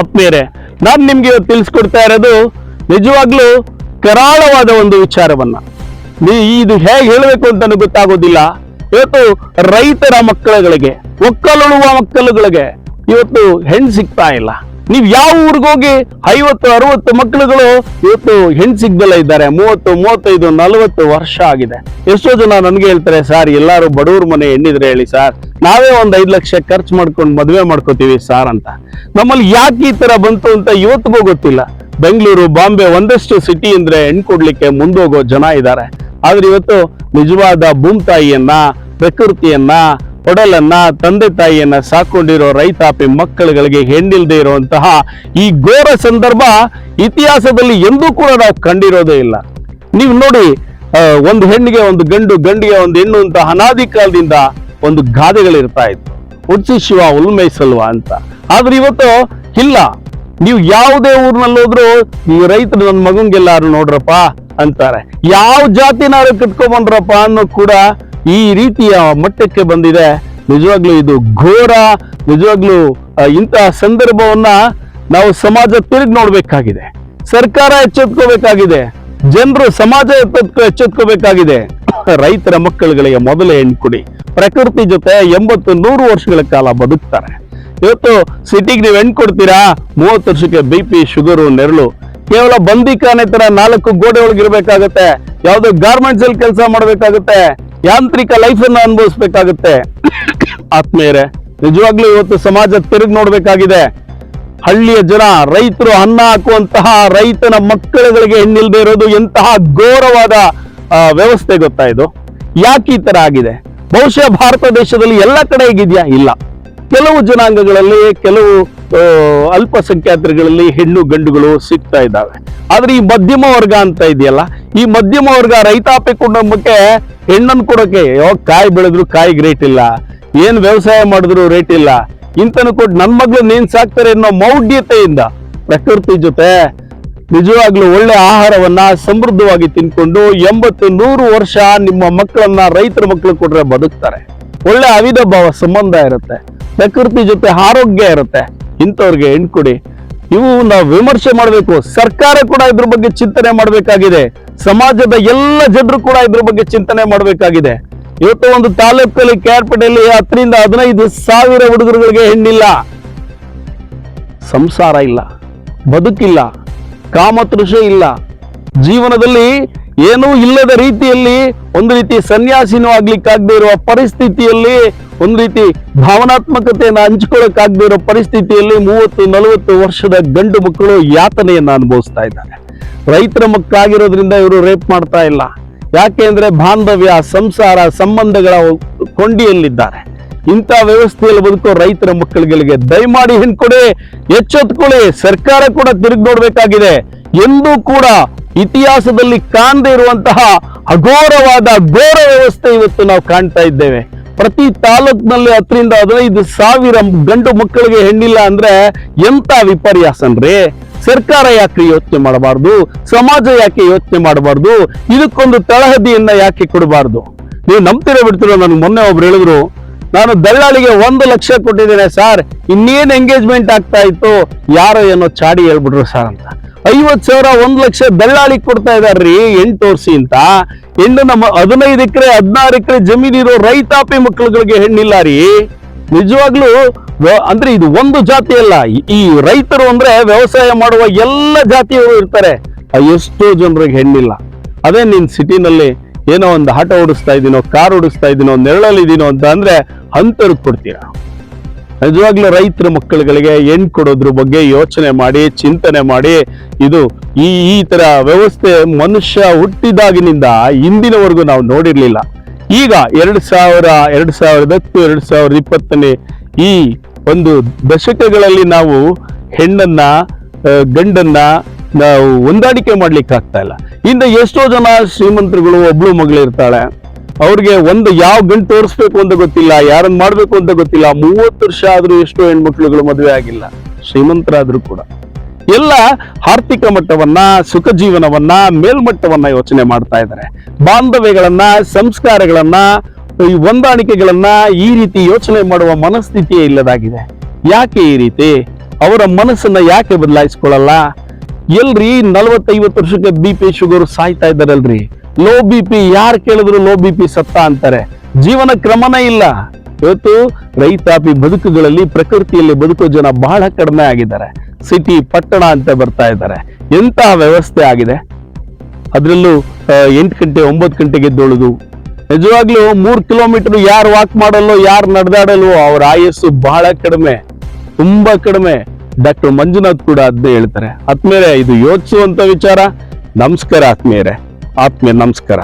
ಆತ್ಮೀಯರೇ, ನಾನು ನಿಮ್ಗೆ ಇವತ್ತು ತಿಳಿಸ್ಕೊಡ್ತಾ ಇರೋದು ನಿಜವಾಗ್ಲೂ ಕರಾಳವಾದ ಒಂದು ವಿಚಾರವನ್ನ. ಇದು ಹೇಗೆ ಹೇಳಬೇಕು ಅಂತ ಗೊತ್ತಾಗೋದಿಲ್ಲ. ಇವತ್ತು ರೈತರ ಮಕ್ಕಳುಗಳಿಗೆ, ಒಕ್ಕಲುಳುವ ಮಕ್ಕಳುಗಳಿಗೆ ಇವತ್ತು ಹೆಣ್ಣು ಸಿಗ್ತಾ ಇಲ್ಲ. ನೀವು ಯಾವ ಊರಿಗೋಗಿ 50-60 ಮಕ್ಕಳುಗಳು ಇವತ್ತು ಹೆಣ್ಣು ಸಿಗ್ದಲ್ಲ ಇದ್ದಾರೆ. 30-35-40 ವರ್ಷ ಆಗಿದೆ. ಎಷ್ಟೋ ಜನ ನನಗೆ ಹೇಳ್ತಾರೆ, ಸರ್ ಎಲ್ಲಾರು ಬಡವ್ರ ಮನೆ ಹೆಣ್ಣಿದ್ರೆ ಹೇಳಿ ಸರ್, ನಾವೇ ಒಂದು 5 ಲಕ್ಷ ಖರ್ಚು ಮಾಡ್ಕೊಂಡು ಮದುವೆ ಮಾಡ್ಕೋತೀವಿ ಸಾರ್ ಅಂತ. ನಮ್ಮಲ್ಲಿ ಯಾಕೆ ಈ ತರ ಬಂತು ಅಂತ ಇವತ್ತಿಗೂ ಗೊತ್ತಿಲ್ಲ. ಬೆಂಗಳೂರು, ಬಾಂಬೆ ಒಂದಷ್ಟು ಸಿಟಿ ಅಂದ್ರೆ ಹೆಣ್ಣು ಕೊಡ್ಲಿಕ್ಕೆ ಮುಂದೋಗೋ ಜನ ಇದ್ದಾರೆ. ಆದ್ರೆ ಇವತ್ತು ನಿಜವಾದ ಭೂಮಿತಾಯಿಯನ್ನ, ಪ್ರಕೃತಿಯನ್ನ, ಒಡಲನ್ನ, ತಂದೆ ತಾಯಿಯನ್ನ ಸಾಕೊಂಡಿರೋ ರೈತಾಪಿ ಮಕ್ಕಳುಗಳಿಗೆ ಹೆಣ್ಣಿಲ್ದೇ ಇರುವಂತಹ ಈ ಘೋರ ಸಂದರ್ಭ ಇತಿಹಾಸದಲ್ಲಿ ಎಂದೂ ಕೂಡ ನಾವು ಕಂಡಿರೋದೇ ಇಲ್ಲ. ನೀವು ನೋಡಿ, ಒಂದು ಹೆಣ್ಣಿಗೆ ಒಂದು ಗಂಡು, ಗಂಡಿಗೆ ಒಂದು ಹೆಣ್ಣು ಅಂತ ಅನಾದಿ ಕಾಲದಿಂದ ಒಂದು ಗಾದೆಗಳಿರ್ತಾ ಇತ್ತು. ಉಡ್ಸಿ ಶಿವ ಉಲ್ಮೈಸಲ್ವ ಅಂತ. ಆದ್ರೆ ಇವತ್ತು ಇಲ್ಲ. ನೀವು ಯಾವುದೇ ಊರಿನಲ್ಲಿ ಹೋದ್ರು ಈ ರೈತರು ನನ್ನ ಮಗಂಗೆಲ್ಲಾರು ನೋಡ್ರಪ್ಪ ಅಂತಾರೆ. ಯಾವ ಜಾತಿನಾರು ಕಟ್ಕೊಂಡ್ಬಂದ್ರಪ್ಪ ಅನ್ನೋ ಕೂಡ ಈ ರೀತಿಯ ಮಟ್ಟಕ್ಕೆ ಬಂದಿದೆ. ನಿಜವಾಗ್ಲೂ ಇದು ಘೋರ. ನಿಜವಾಗ್ಲೂ ಇಂತಹ ಸಂದರ್ಭವನ್ನ ನಾವು ಸಮಾಜ ತಿರುಗಿ ನೋಡ್ಬೇಕಾಗಿದೆ. ಸರ್ಕಾರ ಎಚ್ಚೆತ್ಕೋಬೇಕಾಗಿದೆ. ಜನರು, ಸಮಾಜ ಎಚ್ಚೆತ್ಕೋಬೇಕಾಗಿದೆ. ರೈತರ ಮಕ್ಕಳುಗಳಿಗೆ ಮೊದಲೇ ಹೆಣ್ಣು ಕೊಡಿ. ಪ್ರಕೃತಿ ಜೊತೆ 80-100 ವರ್ಷಗಳ ಕಾಲ ಬದುಕ್ತಾರೆ. ಇವತ್ತು ಸಿಟಿಗೆ ನೀವು ಹೆಣ್ಣು ಕೊಡ್ತೀರಾ, 30 ವರ್ಷಕ್ಕೆ BP, ಶುಗರು, ನೆರಳು. ಕೇವಲ ಬಂದಿಖಾನೆ ತರ 4 ಗೋಡೆ ಒಳಗಿರ್ಬೇಕಾಗತ್ತೆ. ಯಾವ್ದೋ ಗಾರ್ಮೆಂಟ್ಸ್ ಅಲ್ಲಿ ಕೆಲಸ ಮಾಡ್ಬೇಕಾಗತ್ತೆ. ಯಾಂತ್ರಿಕ ಲೈಫ್ ಅನ್ನು ಅನುಭವಿಸ್ಬೇಕಾಗತ್ತೆ. ಆತ್ಮೀಯರೇ, ನಿಜವಾಗ್ಲೂ ಇವತ್ತು ಸಮಾಜ ತಿರುಗಿ ನೋಡ್ಬೇಕಾಗಿದೆ. ಹಳ್ಳಿಯ ಜನ, ರೈತರು ಅನ್ನ ಹಾಕುವಂತಹ ರೈತನ ಮಕ್ಕಳುಗಳಿಗೆ ಹೆಣ್ಣಿಲ್ದೇ ಇರೋದು ಎಂತಹ ಘೋರವಾದ ವ್ಯವಸ್ಥೆ ಗೊತ್ತಾ ಇದು? ಯಾಕೆ ಈ ತರ ಆಗಿದೆ? ಬಹುಶಃ ಭಾರತ ದೇಶದಲ್ಲಿ ಎಲ್ಲ ಕಡೆ ಹೇಗಿದ್ಯಾ? ಇಲ್ಲ. ಕೆಲವು ಜನಾಂಗಗಳಲ್ಲಿ, ಕೆಲವು ಅಲ್ಪಸಂಖ್ಯಾತರುಗಳಲ್ಲಿ ಹೆಣ್ಣು ಗಂಡುಗಳು ಸಿಗ್ತಾ ಇದ್ದಾವೆ. ಆದ್ರೆ ಈ ಮಧ್ಯಮ ವರ್ಗ ಅಂತ ಇದೆಯಲ್ಲ, ಈ ಮಧ್ಯಮ ವರ್ಗ ರೈತಾಪಿ ಕುಟುಂಬಕ್ಕೆ ಹೆಣ್ಣನ್ನು ಕೊಡೋಕೆ, ಕಾಯಿ ಬೆಳೆದ್ರು ಕಾಯಿಗೆ ರೇಟ್ ಇಲ್ಲ, ಏನ್ ವ್ಯವಸಾಯ ಮಾಡಿದ್ರು ರೇಟ್ ಇಲ್ಲ, ಇಂತನು ಕೊಟ್ಟು ನನ್ನ ಮಗಳು ನೇನ್ ಸಾಕ್ತಾರೆ ಅನ್ನೋ ಮೌಢ್ಯತೆಯಿಂದ ಪ್ರಕೃತಿ ಜೊತೆ ನಿಜವಾಗ್ಲೂ ಒಳ್ಳೆ ಆಹಾರವನ್ನ ಸಮೃದ್ಧವಾಗಿ ತಿನ್ಕೊಂಡು 80-100 ವರ್ಷ ನಿಮ್ಮ ಮಕ್ಕಳನ್ನ ರೈತರ ಮಕ್ಕಳು ಕೊಟ್ರೆ ಬದುಕ್ತಾರೆ. ಒಳ್ಳೆ ಅವಿನಾಭಾವ ಸಂಬಂಧ ಇರುತ್ತೆ. ಪ್ರಕೃತಿ ಜೊತೆ ಆರೋಗ್ಯ ಇರುತ್ತೆ. ಇಂಥವ್ರಿಗೆ ಹೆಣ್ಣು ಕೊಡಿ. ಇವು ನಾವು ವಿಮರ್ಶೆ ಮಾಡಬೇಕು. ಸರ್ಕಾರ ಕೂಡ ಇದ್ರ ಬಗ್ಗೆ ಚಿಂತನೆ ಮಾಡಬೇಕಾಗಿದೆ. ಸಮಾಜದ ಎಲ್ಲ ಜನರು ಕೂಡ ಇದ್ರ ಬಗ್ಗೆ ಚಿಂತನೆ ಮಾಡಬೇಕಾಗಿದೆ. ಇವತ್ತು ಒಂದು ತಾಲೂಕಲ್ಲಿ, ಕೇರ್ಪೇಟೆಯಲ್ಲಿ 10-15 ಹುಡುಗರುಗಳಿಗೆ ಹೆಣ್ಣಿಲ್ಲ, ಸಂಸಾರ ಇಲ್ಲ, ಬದುಕಿಲ್ಲ, ಕಾಮತೃಷ ಇಲ್ಲ, ಜೀವನದಲ್ಲಿ ಏನೂ ಇಲ್ಲದ ರೀತಿಯಲ್ಲಿ, ಒಂದು ರೀತಿ ಸನ್ಯಾಸಿನೂ ಆಗ್ಲಿಕ್ಕಾಗದೇ ಇರುವ ಪರಿಸ್ಥಿತಿಯಲ್ಲಿ, ಒಂದು ರೀತಿ ಭಾವನಾತ್ಮಕತೆಯನ್ನು ಹಂಚ್ಕೊಳ್ಳೋಕ್ಕಾಗದೇ ಇರೋ ಪರಿಸ್ಥಿತಿಯಲ್ಲಿ 30-40 ವರ್ಷದ ಗಂಡು ಮಕ್ಕಳು ಯಾತನೆಯನ್ನು ಅನುಭವಿಸ್ತಾ ಇದ್ದಾರೆ. ರೈತರ ಮಕ್ಕಳಾಗಿರೋದ್ರಿಂದ ಇವರು ರೇಪ್ ಮಾಡ್ತಾ ಇಲ್ಲ. ಯಾಕೆ ಅಂದ್ರೆ ಬಾಂಧವ್ಯ, ಸಂಸಾರ, ಸಂಬಂಧಗಳ ಕೊಂಡಿಯಲ್ಲಿದ್ದಾರೆ. ಇಂಥ ವ್ಯವಸ್ಥೆಯಲ್ಲಿ ಬದುಕೋ ರೈತರ ಮಕ್ಕಳುಗಳಿಗೆ ದಯಮಾಡಿ ಹೆಣ್ಣು ಕೊಡಿ, ಎಚ್ಚೆತ್ಕೊಳ್ಳಿ. ಸರ್ಕಾರ ಕೂಡ ತಿರುಗಿ ನೋಡ್ಬೇಕಾಗಿದೆ. ಎಂದೂ ಕೂಡ ಇತಿಹಾಸದಲ್ಲಿ ಕಾಣದೇ ಇರುವಂತಹ ಅಘೋರವಾದ ಘೋರ ವ್ಯವಸ್ಥೆ ಇವತ್ತು ನಾವು ಕಾಣ್ತಾ ಇದ್ದೇವೆ. ಪ್ರತಿ ತಾಲೂಕಿನಲ್ಲಿ 10-15 ಗಂಡು ಮಕ್ಕಳಿಗೆ ಹೆಣ್ಣಿಲ್ಲ ಅಂದ್ರೆ ಎಂತ ವಿಪರ್ಯಾಸನ್ರಿ. ಸರ್ಕಾರ ಯಾಕೆ ಯೋಚನೆ ಮಾಡಬಾರ್ದು? ಸಮಾಜ ಯಾಕೆ ಯೋಚನೆ ಮಾಡಬಾರ್ದು? ಇದಕ್ಕೊಂದು ತಳಹದಿಯನ್ನ ಯಾಕೆ ಕೊಡಬಾರ್ದು? ನೀವು ನಂಬ್ತಿರೋ ಬಿಡ್ತಿರೋ, ನನಗೆ ಮೊನ್ನೆ ಒಬ್ರು ಹೇಳಿದ್ರು, ನಾನು ದಳ್ಳಾಳಿಗೆ 1 ಲಕ್ಷ ಕೊಟ್ಟಿದ್ದೇನೆ ಸರ್, ಇನ್ನೇನ್ ಎಂಗೇಜ್ಮೆಂಟ್ ಆಗ್ತಾ ಇತ್ತು, ಯಾರೋ ಏನೋ ಚಾಡಿ ಹೇಳ್ಬಿಟ್ರು ಸರ್ ಅಂತ. 50,000 1 ಲಕ್ಷ ದಳ್ಳಾಳಿಗೆ ಕೊಡ್ತಾ ಇದಾರ್ರಿ ಹೆಣ್ಣು ತೋರಿಸಿ ಅಂತ. ಹೆಣ್ಣು ನಮ್ಮ 15 ಎಕರೆ 16 ಎಕರೆ ಜಮೀನಿರೋ ರೈತಾಪಿ ಮಕ್ಕಳುಗಳಿಗೆ ಹೆಣ್ಣಿಲ್ಲ ರೀ. ನಿಜವಾಗ್ಲೂ ಅಂದ್ರೆ ಇದು ಒಂದು ಜಾತಿ ಅಲ್ಲ. ಈ ರೈತರು ಅಂದ್ರೆ ವ್ಯವಸಾಯ ಮಾಡುವ ಎಲ್ಲ ಜಾತಿಯವರು ಇರ್ತಾರೆ. ಎಷ್ಟೋ ಜನರಿಗೆ ಹೆಣ್ಣಿಲ್ಲ. ಅದೇ ನೀನ್ ಸಿಟಿನಲ್ಲಿ ಏನೋ ಒಂದು ಆಟೋ ಓಡಿಸ್ತಾ ಇದೀನೋ, ಕಾರ್ ಓಡಿಸ್ತಾ ಇದೀನೋ, ನೆರಳಲ್ಲಿದ್ದೀನೋ ಅಂತ ಅಂದ್ರೆ ಅಂತವ್ರಿಗೆ ಕೊಡ್ತೀರಾ? ನಿಜವಾಗ್ಲೂ ರೈತರ ಮಕ್ಕಳುಗಳಿಗೆ ಹೆಣ್ಣು ಕೊಡೋದ್ರ ಬಗ್ಗೆ ಯೋಚನೆ ಮಾಡಿ, ಚಿಂತನೆ ಮಾಡಿ. ಇದು ಈ ತರ ವ್ಯವಸ್ಥೆ ಮನುಷ್ಯ ಹುಟ್ಟಿದಾಗಿನಿಂದ ಇಂದಿನವರೆಗೂ ನಾವು ನೋಡಿರ್ಲಿಲ್ಲ. ಈಗ 2010, 2020 ಈ ಒಂದು ದಶಕಗಳಲ್ಲಿ ನಾವು ಹೆಣ್ಣನ್ನ, ಗಂಡನ್ನ ನಾವು ಹೊಂದಾಣಿಕೆ ಮಾಡ್ಲಿಕ್ಕೆ ಆಗ್ತಾ ಇಲ್ಲ. ಇನ್ನು ಎಷ್ಟೋ ಜನ ಶ್ರೀಮಂತರುಗಳು, ಒಬ್ಳು ಮಗಳಿರ್ತಾಳೆ, ಅವ್ರಿಗೆ ಯಾವ ಗಂಟು ತೋರಿಸ್ಬೇಕು ಅಂತ ಗೊತ್ತಿಲ್ಲ, ಯಾರನ್ನ ಮಾಡ್ಬೇಕು ಅಂತ ಗೊತ್ತಿಲ್ಲ. 30 ವರ್ಷ ಆದ್ರೂ ಎಷ್ಟೋ ಹೆಣ್ಮಕ್ಳುಗಳು ಮದುವೆ ಆಗಿಲ್ಲ, ಶ್ರೀಮಂತರಾದ್ರೂ ಕೂಡ. ಎಲ್ಲ ಆರ್ಥಿಕ ಮಟ್ಟವನ್ನ, ಸುಖ ಜೀವನವನ್ನ, ಮೇಲ್ಮಟ್ಟವನ್ನ ಯೋಚನೆ ಮಾಡ್ತಾ ಇದ್ದಾರೆ. ಬಾಂಧವ್ಯಗಳನ್ನ, ಸಂಸ್ಕಾರಗಳನ್ನ, ಈ ಹೊಂದಾಣಿಕೆಗಳನ್ನ ಈ ರೀತಿ ಯೋಚನೆ ಮಾಡುವ ಮನಸ್ಥಿತಿಯೇ ಇಲ್ಲದಾಗಿದೆ. ಯಾಕೆ ಈ ರೀತಿ? ಅವರ ಮನಸ್ಸನ್ನ ಯಾಕೆ ಬದಲಾಯಿಸ್ಕೊಳ್ಳಲ್ಲ? ಎಲ್ರಿ 40-50 ವರ್ಷಕ್ಕೆ BP ಶುಗರ್ ಸಾಯ್ತಾ ಇದ್ದಾರಲ್ರಿ. ಲೋ BP ಯಾರು ಕೇಳಿದ್ರು ಲೋ BP ಸತ್ತ ಅಂತಾರೆ. ಜೀವನ ಕ್ರಮನೇ ಇಲ್ಲ. ಇವತ್ತು ರೈತಾಪಿ ಬದುಕುಗಳಲ್ಲಿ ಪ್ರಕೃತಿಯಲ್ಲಿ ಬದುಕೋ ಜನ ಬಹಳ ಕಡಿಮೆ ಆಗಿದ್ದಾರೆ. ಸಿಟಿ ಪಟ್ಟಣ ಅಂತ ಬರ್ತಾ ಇದ್ದಾರೆ. ಎಂತಹ ವ್ಯವಸ್ಥೆ ಆಗಿದೆ. ಅದ್ರಲ್ಲೂ 8 ಗಂಟೆ 9 ಗಂಟೆಗೆ ಎದ್ದೊಳುದು. ನಿಜವಾಗ್ಲೂ 3 ಕಿಲೋಮೀಟರ್ ಯಾರು ವಾಕ್ ಮಾಡಲ್ಲೋ, ಯಾರು ನಡೆದಾಡಲ್ವೋ ಅವ್ರ ಆಯಸ್ಸು ಬಹಳ ಕಡಿಮೆ, ತುಂಬಾ ಕಡಿಮೆ. ಡಾಕ್ಟರ್ ಮಂಜುನಾಥ್ ಕೂಡ ಅದನ್ನೇ ಹೇಳ್ತಾರೆ. ಆತ್ಮೇಲೆ ಇದು ಯೋಚಿಸುವಂತ ವಿಚಾರ. ನಮಸ್ಕಾರ ಆತ್ಮೀಯರೇ, ನಮಸ್ಕಾರ.